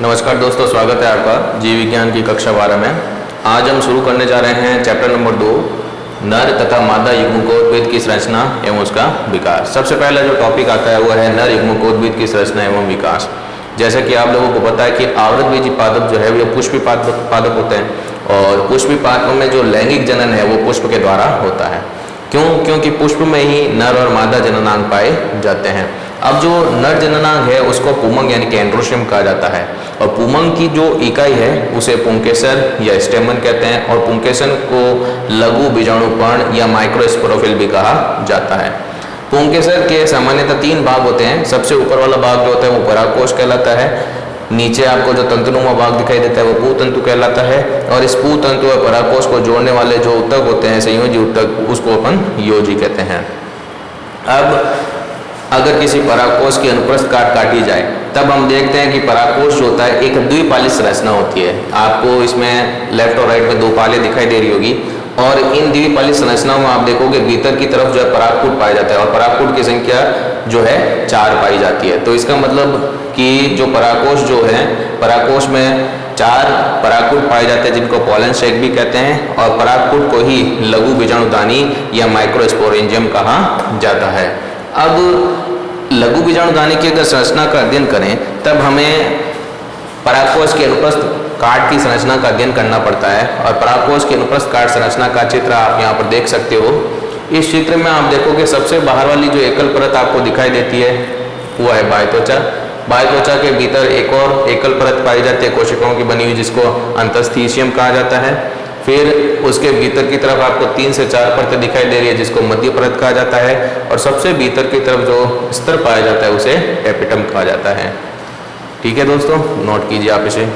नमस्कार दोस्तों, स्वागत है आपका जीव विज्ञान की कक्षा 12 में। आज हम शुरू करने जा रहे हैं चैप्टर नंबर 2, नर तथा मादा युग्मकोद्भिद की संरचना एवं उसका विकास। सबसे पहला जो टॉपिक आता है वो है नर युग्मकोद्भिद की संरचना एवं विकास। जैसा कि आप लोगों को पता है कि आवृतबीजी पादप जो है वो पुष्पी पादप होते हैं और पुष्पी पादपों में जो लैंगिक जनन है वो पुष्प के द्वारा होता है। क्योंकि पुष्प में ही नर और मादा जननांग पाए जाते हैं। अब जो नर जननांग है उसको पुमंग यानी कि एंड्रोशियम कहा जाता है और पुमंग की जो इकाई है उसे पुंकेसर या स्टेमन कहते हैं और पुंकेसर को लघु बीजाणुपर्ण या माइक्रोस्पोरोफिल भी कहा जाता है। पुंकेसर के सामान्यतः 3 भाग होते हैं। सबसे ऊपर वाला भाग जो होता है वो परागकोश कहलाता है। नीचे आपको जो तंतुनुमा भाग दिखाई देता है वो पूतंतु कहलाता है और इस पूतंतु और परागकोश को जोड़ने वाले जो ऊतक होते हैं, संयोजी ऊतक, उसको अपन योजी कहते हैं। अब अगर किसी परागकोश की अनुप्रस्थ काट काटी जाए तब हम देखते हैं कि परागकोश जो होता है एक द्विपाली संरचना होती है। आपको इसमें लेफ्ट और राइट में 2 पाले दिखाई दे रही होगी और इन द्विपाली संरचनाओं में आप देखोगे भीतर की तरफ जो है परागकूट पाया जाता है और परागकूट की संख्या जो है 4 पाई जाती है। तो इसका मतलब कि जो परागकोश जो है, परागकोश में 4 परागकूट पाए जाते हैं जिनको पोलन शेक भी कहते हैं और परागकूट को ही लघु बीजाणुदानी या माइक्रोस्पोरेंजियम कहा जाता है। अब लघु बीजाणुदानी की अगर संरचना का अध्ययन करें तब हमें परागकोश के अनुप्रस्थ काट की संरचना का अध्ययन करना पड़ता है और परागकोश के अनुप्रस्थ काट संरचना का चित्र आप यहाँ पर देख सकते हो। इस चित्र में आप देखोगे सबसे बाहर वाली जो एकल परत आपको दिखाई देती है वो है बाह्य त्वचा। बाह्य त्वचा के भीतर एक और एकल परत पाई जाती है कोशिकाओं की बनी हुई जिसको अंतस्थीशियम कहा जाता है। फिर उसके भीतर की तरफ आपको 3 से 4 परतें दिखाई दे रही है जिसको मध्य परत कहा जाता है और सबसे भीतर की तरफ जो स्तर पाया जाता है उसे एपिटम कहा जाता है। ठीक है दोस्तों, नोट कीजिए आप इसे।